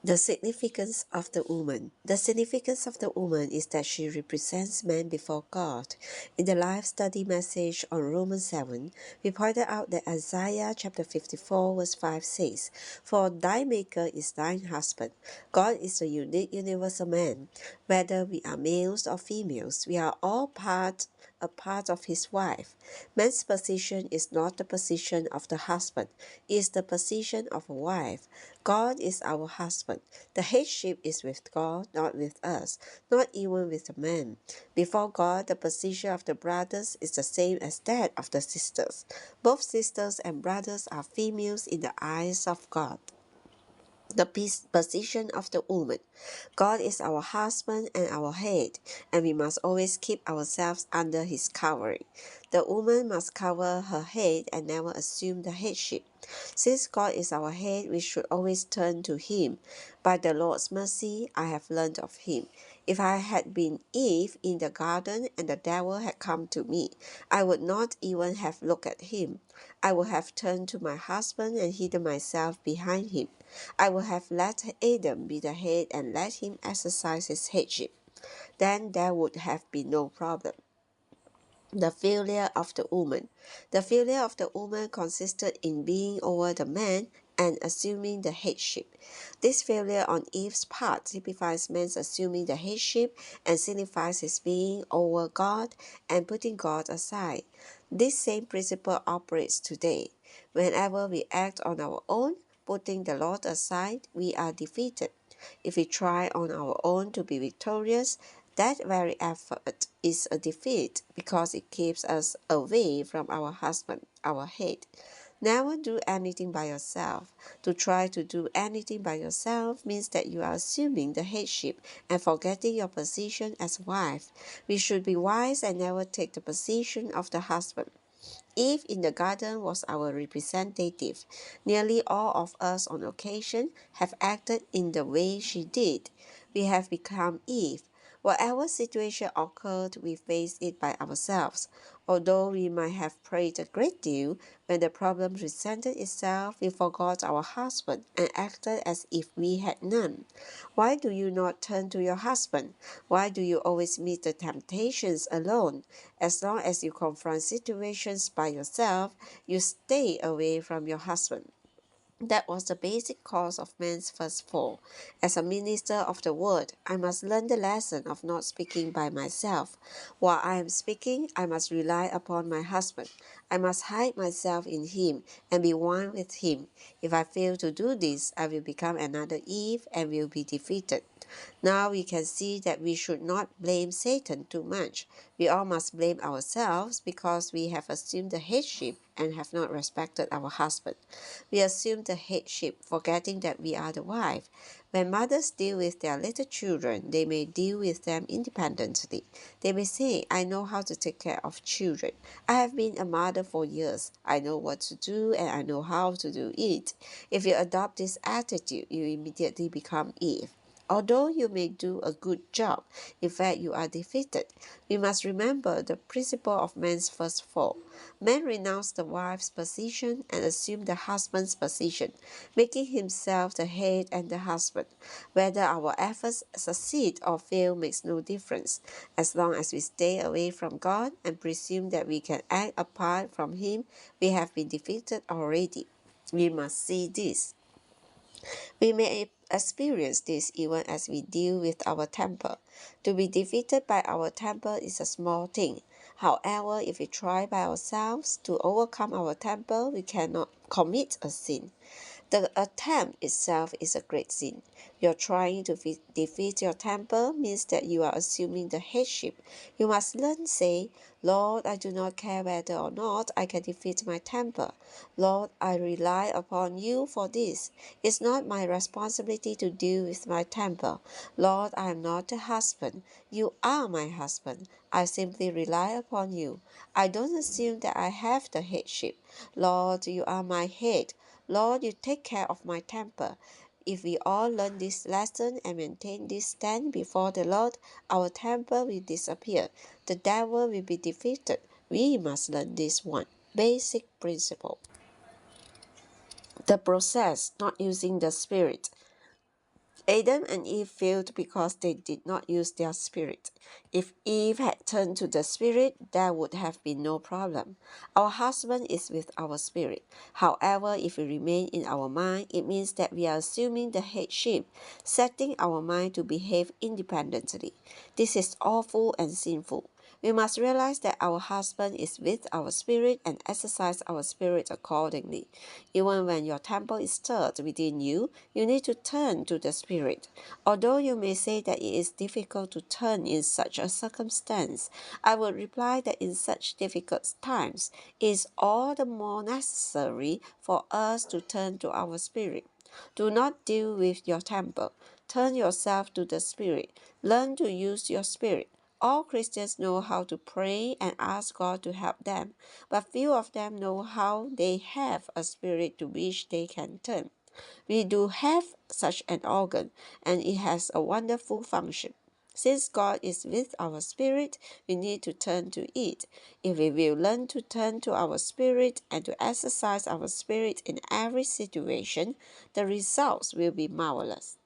The significance of the woman. The significance of the woman is that she represents man before God. In the life study message on Romans 7, we pointed out that Isaiah chapter 54 verse 5 says, "For thy maker is thine husband." God is the unique universal man. Whether we are males or females, we are all a part of his wife. Man's position is not the position of the husband, it is the position of a wife. God is our husband. The headship is with God, not with us, not even with the man. Before God, the position of the brothers is the same as that of the sisters. Both sisters and brothers are females in the eyes of God. The position of the woman. God is our husband and our head, and we must always keep ourselves under his covering. The woman must cover her head and never assume the headship. Since God is our head, we should always turn to him. By the Lord's mercy, I have learned of him. If I had been Eve in the garden and the devil had come to me, I would not even have looked at him. I would have turned to my husband and hidden myself behind him. I would have let Adam be the head and let him exercise his headship. Then there would have been no problem. The failure of the woman. The failure of the woman consisted in being over the man and assuming the headship. This failure on Eve's part typifies man's assuming the headship and signifies his being over God and putting God aside. This same principle operates today. Whenever we act on our own, putting the Lord aside, we are defeated. If we try on our own to be victorious, that very effort is a defeat because it keeps us away from our husband, our head. Never do anything by yourself. To try to do anything by yourself means that you are assuming the headship and forgetting your position as wife. We should be wise and never take the position of the husband. Eve in the garden was our representative. Nearly all of us on occasion have acted in the way she did. We have become Eve. Whatever situation occurred, we faced it by ourselves. Although we might have prayed a great deal, when the problem presented itself, we forgot our husband and acted as if we had none. Why do you not turn to your husband? Why do you always meet the temptations alone? As long as you confront situations by yourself, you stay away from your husband. That was the basic cause of man's first fall. As a minister of the word, I must learn the lesson of not speaking by myself. While I am speaking, I must rely upon my husband. I must hide myself in him and be one with him. If I fail to do this, I will become another Eve and will be defeated. Now we can see that we should not blame Satan too much. We all must blame ourselves because we have assumed the headship and have not respected our husband. We assume the headship, forgetting that we are the wife. When mothers deal with their little children, they may deal with them independently. They may say, I know how to take care of children. I have been a mother for years. I know what to do and I know how to do it. If you adopt this attitude, you immediately become Eve. Although you may do a good job, in fact you are defeated. We must remember the principle of man's first fall. Man renounced the wife's position and assumed the husband's position, making himself the head and the husband. Whether our efforts succeed or fail makes no difference. As long as we stay away from God and presume that we can act apart from him, we have been defeated already. We must see this. We may experience this even as we deal with our temper. To be defeated by our temper is a small thing. However, if we try by ourselves to overcome our temper, we cannot commit a sin. The attempt itself is a great sin. You're trying to defeat your temper means that you are assuming the headship. You must learn, say, Lord, I do not care whether or not I can defeat my temper. Lord, I rely upon you for this. It's not my responsibility to deal with my temper. Lord, I am not the husband. You are my husband. I simply rely upon you. I don't assume that I have the headship. Lord, you are my head. Lord, you take care of my temper. If we all learn this lesson and maintain this stand before the Lord, our temper will disappear. The devil will be defeated. We must learn this one basic principle. The process, not using the spirit. Adam and Eve failed because they did not use their spirit. If Eve had turned to the spirit, there would have been no problem. Our husband is with our spirit. However, if we remain in our mind, it means that we are assuming the headship, setting our mind to behave independently. This is awful and sinful. We must realize that our husband is with our spirit and exercise our spirit accordingly. Even when your temple is stirred within you, you need to turn to the spirit. Although you may say that it is difficult to turn in such a circumstance, I would reply that in such difficult times, it is all the more necessary for us to turn to our spirit. Do not deal with your temper. Turn yourself to the Spirit. Learn to use your spirit. All Christians know how to pray and ask God to help them, but few of them know how they have a spirit to which they can turn. We do have such an organ, and it has a wonderful function. Since God is with our spirit, we need to turn to it. If we will learn to turn to our spirit and to exercise our spirit in every situation, the results will be marvelous.